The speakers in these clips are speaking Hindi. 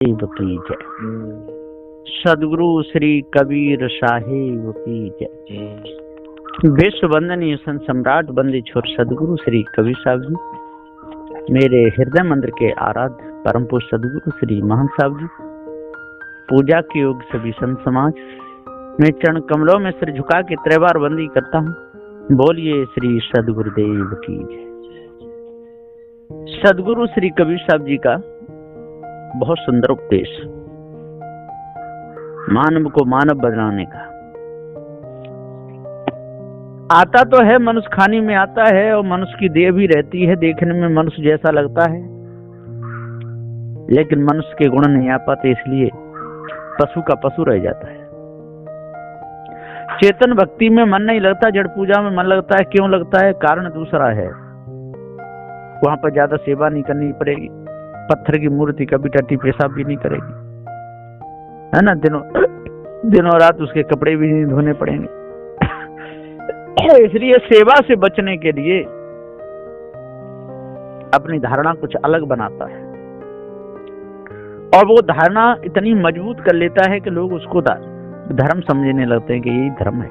साहिब की जय। सदगुरु श्री कबीर साहिब की जय। विश्व वंदनीय संत सम्राट बंदी छोर सदगुरु श्री कबीर साहब जी, मेरे हृदय मंदिर के आराध्य परम पुरुष सदगुरु श्री महान साहब जी, पूजा के योग सभी संत समाज, मैं चरण कमलों में सिर झुका के त्रिवार बंदी करता हूँ। बोलिए श्री सदगुरुदेव की जय। सदगुरु श्री कबीर साहब जी का बहुत सुंदर उपदेश, मानव को मानव बनाने का। आता तो है मनुष्य खाने में आता है और मनुष्य की देह भी रहती है, देखने में मनुष्य जैसा लगता है, लेकिन मनुष्य के गुण नहीं आ पाते, इसलिए पशु का पशु रह जाता है। चेतन भक्ति में मन नहीं लगता, जड़ पूजा में मन लगता है। क्यों लगता है? कारण दूसरा है। वहां पर ज्यादा सेवा नहीं करनी पड़ेगी, पत्थर की मूर्ति कभी टट्टी पेशाब भी नहीं करेगी, है ना। दिनों रात उसके कपड़े भी नहीं धोने पड़ेंगे। इसलिए सेवा से बचने के लिए अपनी धारणा कुछ अलग बनाता है, और वो धारणा इतनी मजबूत कर लेता है कि लोग उसको धर्म समझने लगते हैं कि यही धर्म है।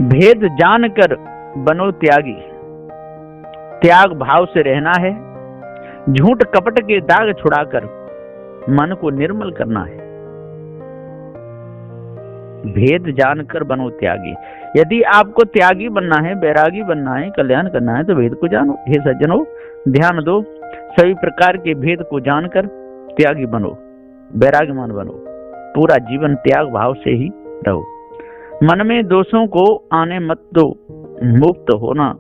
भेद जानकर बनो त्यागी, त्याग भाव से रहना है। झूठ कपट के दाग छुड़ाकर मन को निर्मल करना है। भेद जानकर बनो त्यागी। यदि आपको त्यागी बनना है, बैरागी बनना है, कल्याण करना है, तो भेद को जानो। हे सज्जनों, ध्यान दो, सभी प्रकार के भेद को जानकर त्यागी बनो, बैरागीमान बनो। पूरा जीवन त्याग भाव से ही रहो। मन में दोषों को आने मत दो। मुक्त होना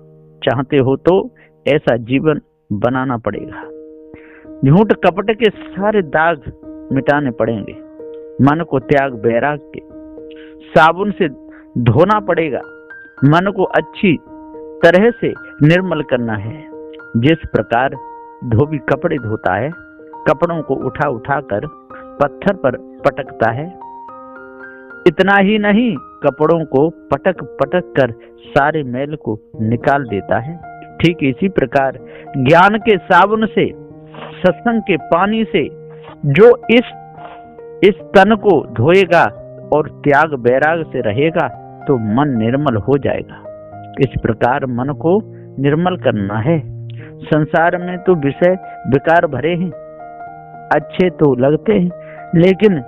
चाहते हो तो ऐसा जीवन बनाना पड़ेगा। झूठ कपट के सारे दाग मिटाने पड़ेंगे। मन को त्याग बैराग के साबुन से धोना पड़ेगा। मन को अच्छी तरह से निर्मल करना है। जिस प्रकार धोबी कपड़े धोता है, कपड़ों को उठा उठा कर पत्थर पर पटकता है, इतना ही नहीं, कपड़ों को पटक पटक कर सारे मैल को निकाल देता है। ठीक इसी प्रकार ज्ञान के साबुन से, सत्संग के पानी से जो इस तन को धोएगा और त्याग बैराग से रहेगा तो मन निर्मल हो जाएगा। इस प्रकार मन को निर्मल करना है। संसार में तो विषय विकार भरे हैं, अच्छे तो लगते हैं, लेकिन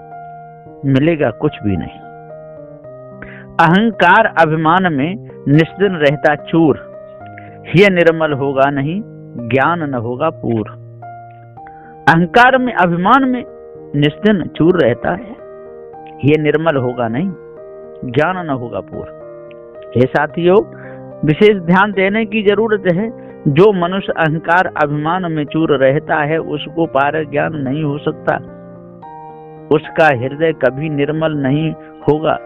मिलेगा कुछ भी नहीं। अहंकार अभिमान में निस्दिन रहता चूर, यह निर्मल होगा नहीं, ज्ञान न होगा पूर। अहंकार में अभिमान में निस्दिन चूर रहता है, यह निर्मल होगा नहीं, ज्ञान न होगा पूर। हे साथियों, विशेष ध्यान देने की जरूरत है। जो मनुष्य अहंकार अभिमान में चूर रहता है, उसको पार ज्ञान नहीं हो सकता। उसका हृदय कभी निर्मल नहीं होगा।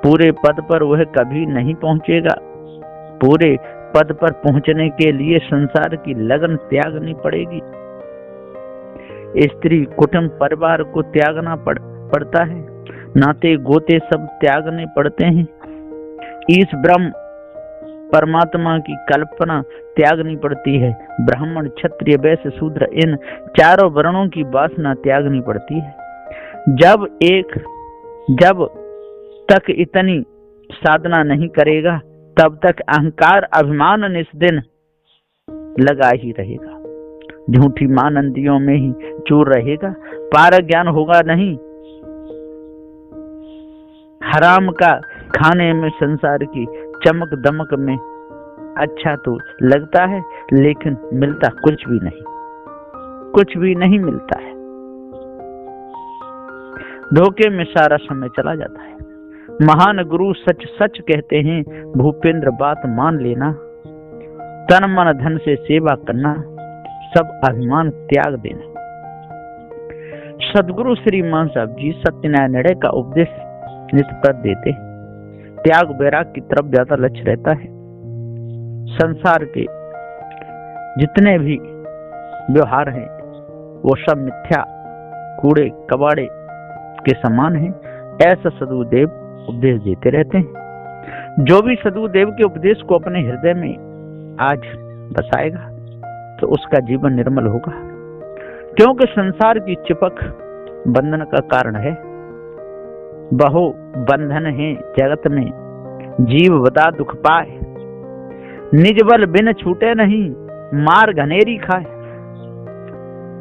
पूरे पद पर वह कभी नहीं पहुंचेगा। पूरे पद पर पहुंचने के लिए संसार की लगन त्यागनी पड़ेगी। स्त्री कुटुंब परिवार को त्यागना पड़ता है। नाते गोते सब त्यागने पड़ते हैं। इस ब्रह्म परमात्मा की कल्पना त्यागनी पड़ती है। ब्राह्मण क्षत्रिय वैश्य शूद्र, इन चारों वर्णों की वासना त्यागनी पड़ती है। जब तक इतनी साधना नहीं करेगा, तब तक अहंकार अभिमान निस्दिन लगा ही रहेगा। झूठी मानंदियों में ही चूर रहेगा, पार ज्ञान होगा नहीं। हराम का खाने में, संसार की चमक दमक में अच्छा तो लगता है, लेकिन मिलता कुछ भी नहीं, कुछ भी नहीं मिलता है। धोखे में सारा समय चला जाता है। महान गुरु सच सच कहते हैं, भूपेंद्र बात मान लेना। तन मन धन से सेवा करना, सब अभिमान त्याग देना। सदगुरु श्री मान साहब जी सत्य न्याय निर्णय का उपदेश निष्प्रद देते हैं। त्याग बैराग की तरफ ज्यादा लक्ष्य रहता है। संसार के जितने भी व्यवहार हैं वो सब मिथ्या, कूड़े कबाड़े के समान हैं, ऐसा सदगुरुदेव उपदेश देते रहते हैं। जो भी सदगुरुदेव के उपदेश को अपने हृदय में आज बसाएगा तो उसका जीवन निर्मल होगा। क्योंकि संसार की चिपक बंधन का कारण है। बहु बंधन है जगत में, जीव बता दुख पाए। निज बल बिन छूटे नहीं, मार घनेरी खाए।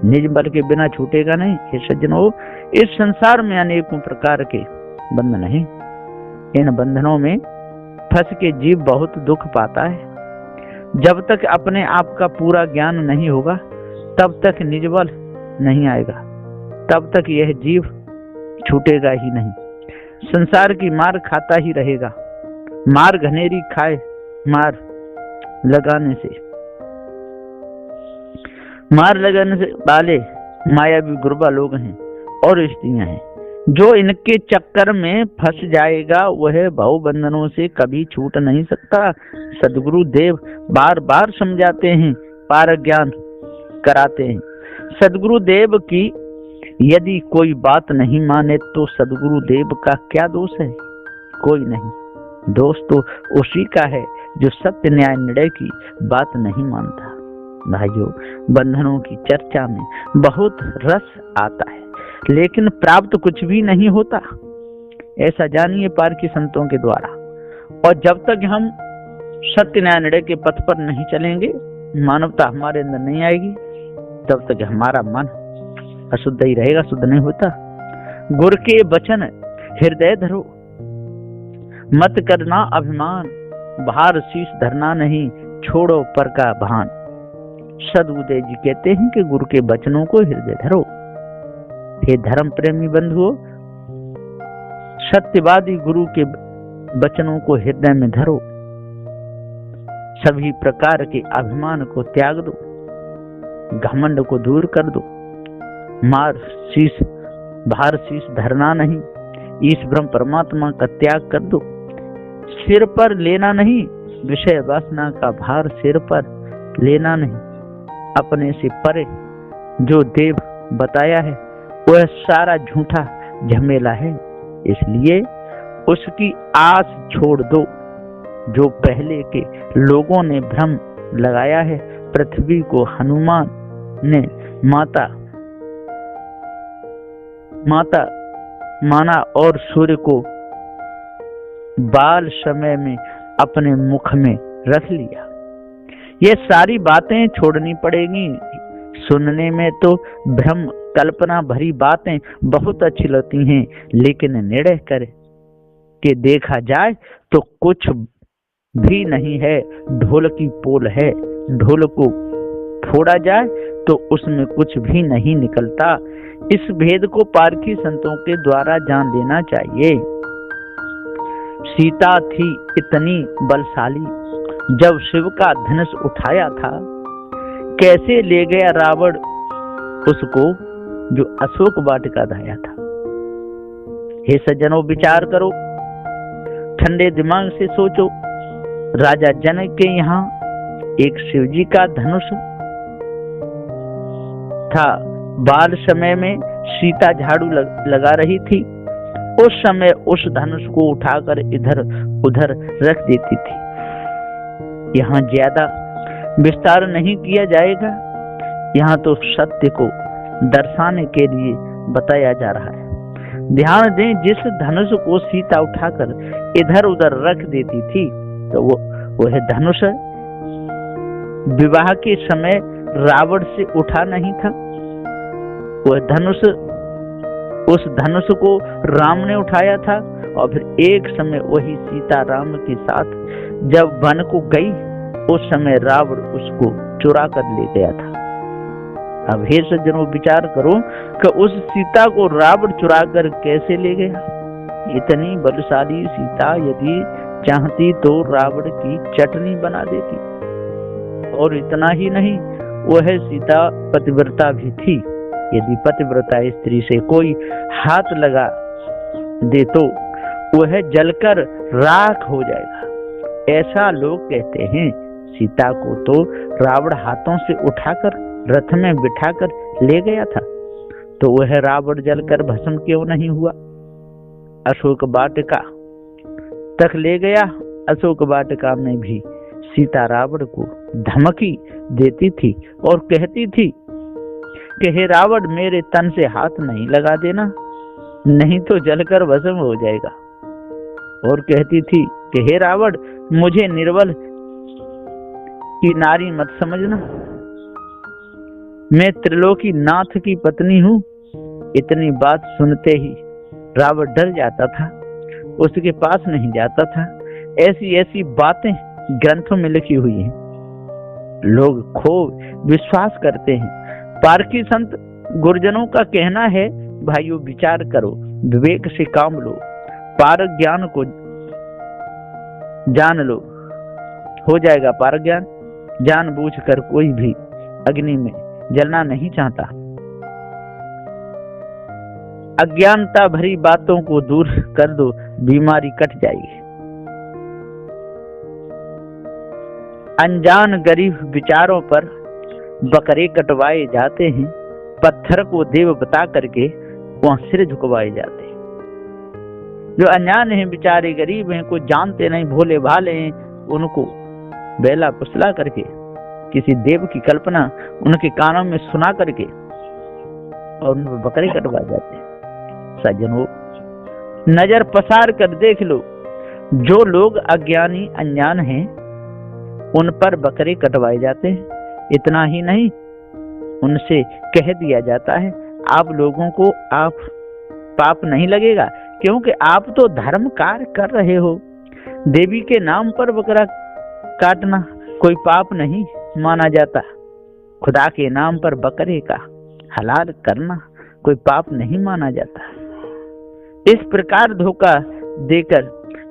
निज बल के बिना छूटेगा नहीं। हे सज्जनों, इस संसार में अनेकों प्रकार के बंधन हैं। इन बंधनों में फंस के जीव बहुत दुख पाता है। जब तक अपने आप का पूरा ज्ञान नहीं होगा, तब तक निज बल नहीं आएगा, तब तक यह जीव छूटेगा ही नहीं। संसार की मार खाता ही रहेगा। मार घनेरी खाए, मार लगाने से वाले मायावी गुरबा लोग हैं और स्त्रियां हैं। जो इनके चक्कर में फंस जाएगा वह भाव बंधनों से कभी छूट नहीं सकता। सदगुरु देव बार बार समझाते हैं, पार ज्ञान कराते हैं। सदगुरु देव की यदि कोई बात नहीं माने तो सदगुरु देव का क्या दोष है? कोई नहीं। दोष तो उसी का है जो सत्य न्याय निर्णय की बात नहीं मानता। भाइयों, बंधनों की चर्चा में बहुत रस आता है, लेकिन प्राप्त कुछ भी नहीं होता। ऐसा जानिए पारखी संतों के द्वारा। और जब तक हम सत्य न्याय निर्णय के पथ पर नहीं चलेंगे, मानवता हमारे अंदर नहीं आएगी, तब तक हमारा मन अशुद्ध ही रहेगा, शुद्ध नहीं होता। गुर के वचन हृदय धरो, मत करना अभिमान। भार शीश धरना नहीं, छोड़ो पर का भान। सदगुरुदेव जी कहते हैं कि गुरु के वचनों को हृदय धरो। हे धर्म प्रेमी बंधुओं, सत्यवादी गुरु के वचनों को हृदय में धरो। सभी प्रकार के अभिमान को त्याग दो, घमंड को दूर कर दो। भार शीश धरना नहीं, ईश ब्रह्म परमात्मा का त्याग कर दो। सिर पर लेना नहीं, विषय वासना का भार सिर पर लेना नहीं। अपने से परे जो देव बताया है वह सारा झूठा झमेला है, इसलिए उसकी आस छोड़ दो। जो पहले के लोगों ने भ्रम लगाया है, पृथ्वी को हनुमान ने माता माना और सूर्य को बाल समय में अपने मुख में रख लिया। ये सारी बातें छोड़नी पड़ेगी। सुनने में तो भ्रम कल्पना भरी बातें बहुत अच्छी लगती हैं, लेकिन निर्णय कर के देखा जाए तो कुछ भी नहीं है। ढोल की पोल है, ढोल को फोड़ा जाए तो उसमें कुछ भी नहीं निकलता। इस भेद को पारखी संतों के द्वारा जान लेना चाहिए। सीता थी इतनी बलशाली, जब शिव का धनुष उठाया था, कैसे ले गया रावण उसको जो अशोक वाटिका धाया था। हे सज्जनों, विचार करो, ठंडे दिमाग से सोचो। राजा जनक के यहाँ एक शिवजी का धनुष था। बाल समय में सीता झाड़ू लगा रही थी, उस समय उस धनुष को उठाकर इधर उधर रख देती थी। यहाँ ज्यादा विस्तार नहीं किया जाएगा, यहाँ तो सत्य को दर्शाने के लिए बताया जा रहा है। ध्यान दें, जिस धनुष को सीता उठाकर इधर उधर रख देती थी, तो वह धनुष विवाह के समय रावण से उठा नहीं था। वह धनुष, उस धनुष को राम ने उठाया था, और फिर एक समय वही सीता राम के साथ जब वन को गई, उस समय रावण उसको चुरा कर ले गया था। अब हे सज्जनों, विचार करो कि उस सीता को रावण चुरा कर कैसे ले गया। इतनी बलशाली सीता यदि चाहती तो रावण की चटनी बना देती। और इतना ही नहीं, वह सीता पतिव्रता भी थी। यदि पतिव्रता स्त्री से कोई हाथ लगा दे तो वह जलकर राख हो जाएगा, ऐसा लोग कहते हैं। सीता को तो रावण हाथों से उठाकर रथ में बिठाकर ले गया था, तो वह रावण जलकर भस्म क्यों नहीं हुआ? अशोक वाटिका तक ले गया। अशोक वाटिका में भी सीता रावण को धमकी देती थी और कहती थी कि हे रावण मेरे तन से हाथ नहीं लगा देना, नहीं तो जलकर भस्म हो जाएगा। और कहती थी कि हे रावण मुझे निर्बल की नारी मत समझना, मैं त्रिलोकी नाथ की पत्नी हूँ। इतनी बात सुनते ही रावण डर जाता था, उसके पास नहीं जाता था। ऐसी ऐसी बातें ग्रंथों में लिखी हुई हैं, लोग खूब विश्वास करते हैं। पारखी संत गुरुजनों का कहना है भाइयों विचार करो, विवेक से काम लो, पारक ज्ञान को जान लो, हो जाएगा पारक ज्ञान। जानबूझकर कोई भी अग्नि में जलना नहीं चाहता। अज्ञानता भरी बातों को दूर कर दो, बीमारी कट जाएगी। अनजान गरीब विचारों पर बकरे कटवाए जाते हैं, पत्थर को देव बता करके वहां सिर झुकवाए जाते हैं। जो अनजान हैं बेचारे गरीब हैं, कुछ जानते नहीं, भोले भाले हैं, उनको बेला पुसला करके किसी देव की कल्पना उनके कानों में सुना करके और उन पर बकरे कटवाए जाते हैं। सज्जनों नजर पसार कर देख लो, जो लोग अज्ञानी अनजान हैं उन पर बकरे कटवाए जाते हैं। इतना ही नहीं, उनसे कह दिया जाता है आप लोगों को आप पाप नहीं लगेगा, क्योंकि आप तो धर्म कार्य कर रहे हो। देवी के नाम पर बकरा काटना कोई पाप नहीं माना जाता, खुदा के नाम पर बकरे का हलाल करना कोई पाप नहीं माना जाता। इस प्रकार धोखा देकर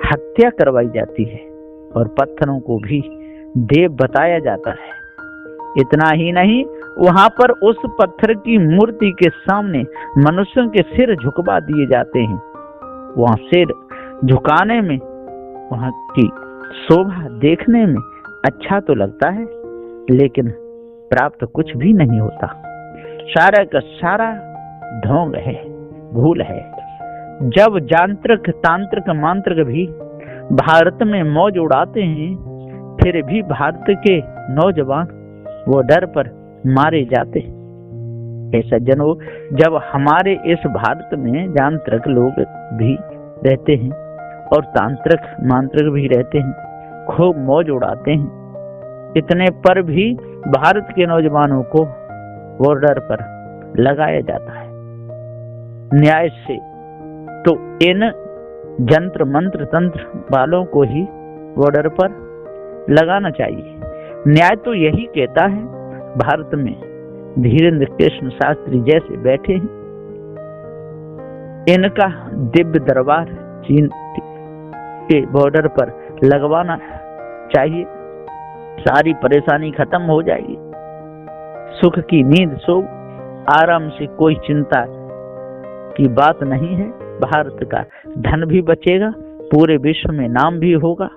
हत्या करवाई जाती है और पत्थरों को भी देव बताया जाता है। इतना ही नहीं, वहां पर उस पत्थर की मूर्ति के सामने मनुष्यों के सिर झुकवा दिए जाते हैं। वहां सिर झुकाने में, वहां की शोभा देखने में अच्छा तो लगता है, लेकिन प्राप्त कुछ भी नहीं होता। सारा का सारा ढोंग है, भूल है। जब जांत्रिक तांत्रिक मांत्रिक भी भारत में मौज उड़ाते हैं, फिर भी भारत के नौजवान वो डर पर मारे जाते हैं। सज्जनों, जब हमारे इस भारत में जांत्रिक लोग भी रहते हैं और तांत्रिक मांत्रिक भी रहते हैं, खूब मौज उड़ाते हैं, इतने पर भी भारत के नौजवानों को बॉर्डर पर लगाया जाता है न्याय से। तो इन जंत्र मंत्र तंत्र वालों को ही बॉर्डर पर लगाना चाहिए। न्याय तो यही कहता है, भारत में धीरेन्द्र कृष्ण शास्त्री जैसे बैठे हैं, इनका दिव्य दरबार चीन के बॉर्डर पर लगवाना चाहिए, सारी परेशानी खत्म हो जाएगी। सुख की नींद सो आराम से, कोई चिंता की बात नहीं है। भारत का धन भी बचेगा, पूरे विश्व में नाम भी होगा।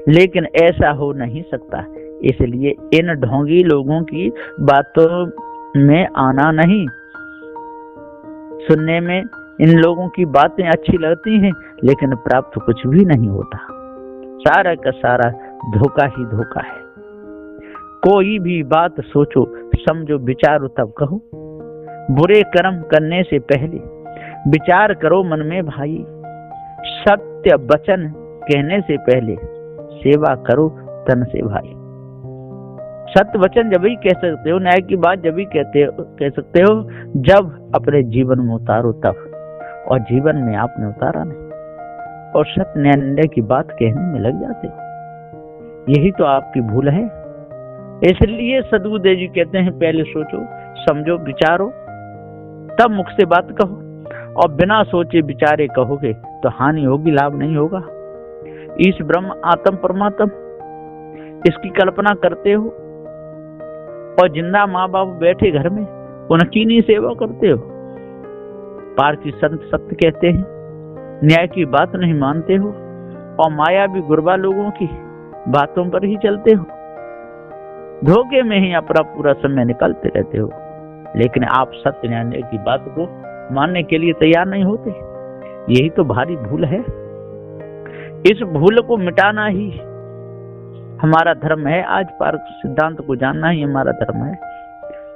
लेकिन ऐसा हो नहीं सकता, इसलिए इन ढोंगी लोगों की बातों में आना नहीं। सुनने में इन लोगों की बातें अच्छी लगती हैं, लेकिन प्राप्त कुछ भी नहीं होता। सारा का सारा धोखा ही धोखा है। कोई भी बात सोचो, समझो, विचारो तब कहो। बुरे कर्म करने से पहले विचार करो मन में भाई। सत्य वचन कहने से पहले सेवा करो तन से भाई। सत्य वचन जब ही कह सकते हो, न्याय की बात जब ही कह सकते हो जब अपने जीवन में उतारो तब, और जीवन में आपने उतारा नहीं और सत्य न्याय की बात कहने में लग जाते हो। यही तो आपकी भूल है। इसलिए सदगुरुदेव जी कहते हैं पहले सोचो समझो विचारो तब मुख से बात कहो, और बिना सोचे विचारे कहोगे तो हानि होगी, लाभ नहीं होगा। ईश ब्रह्म आत्म परमात्म इसकी कल्पना करते हो और जिंदा माँ बाप बैठे घर में उनकी नहीं सेवा करते हो। पारसी संत सत्य कहते हैं, न्याय की बात नहीं मानते हो और माया भी गुरबा लोगों की बातों पर ही चलते हो। धोखे में ही अपना पूरा समय निकालते रहते हो, लेकिन आप सत्य न्याय की बात को मानने के लिए तैयार नहीं होते। यही तो भारी भूल है। इस भूल को मिटाना ही हमारा धर्म है। आज पारक सिद्धांत को जानना ही हमारा धर्म है।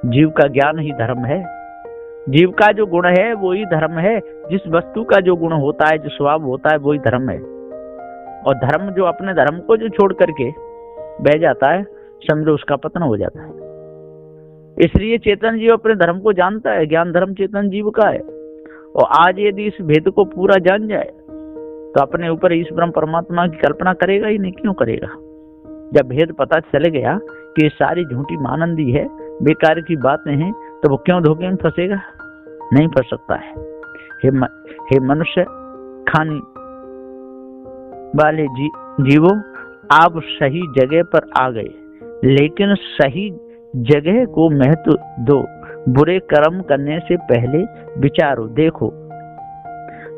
जीव का ज्ञान ही धर्म है। जीव का जो गुण है वो ही धर्म है। जिस वस्तु का जो गुण होता है, जो स्वभाव होता है, वो ही धर्म है। और धर्म जो अपने धर्म को जो छोड़ करके बह जाता है, समझो उसका पतन हो जाता है। इसलिए चेतन जीव अपने धर्म को जानता है। ज्ञान धर्म चेतन जीव का है। और आज यदि इस भेद को पूरा जान जाए तो अपने ऊपर इस ब्रह्म परमात्मा की कल्पना करेगा ही नहीं। क्यों करेगा? जब भेद पता चल गया कि ये सारी झूठी मानंदी है, बेकार की बातें हैं, तो वो क्यों धोखे में फंसेगा? नहीं फंस सकता है। हे मनुष्य खाने वाले जीवों, आप सही जगह पर आ गए, लेकिन सही जगह को महत्व दो। बुरे कर्म करने से पहले विचारो, देखो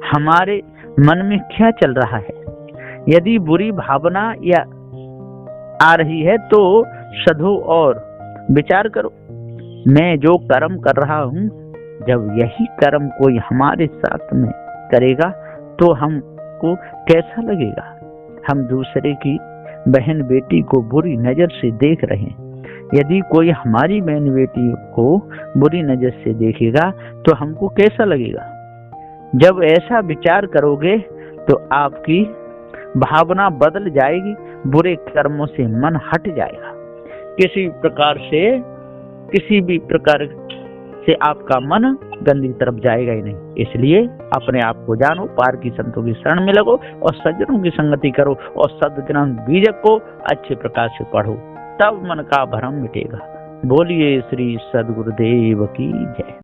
हमारे मन में क्या चल रहा है। यदि बुरी भावना या आ रही है तो सधो और विचार करो, मैं जो कर्म कर रहा हूँ, जब यही कर्म कोई हमारे साथ में करेगा तो हमको कैसा लगेगा? हम दूसरे की बहन बेटी को बुरी नजर से देख रहे हैं। यदि कोई हमारी बहन बेटी को बुरी नजर से देखेगा तो हमको कैसा लगेगा? जब ऐसा विचार करोगे तो आपकी भावना बदल जाएगी, बुरे कर्मों से मन हट जाएगा। किसी भी प्रकार से आपका मन गंदी तरफ जाएगा ही नहीं। इसलिए अपने आप को जानो, पार की संतों की शरण में लगो और सज्जनों की संगति करो और सद्ग्रंथ बीजक को अच्छे प्रकार से पढ़ो, तब मन का भ्रम मिटेगा। बोलिए श्री सद्गुरुदेव की जय।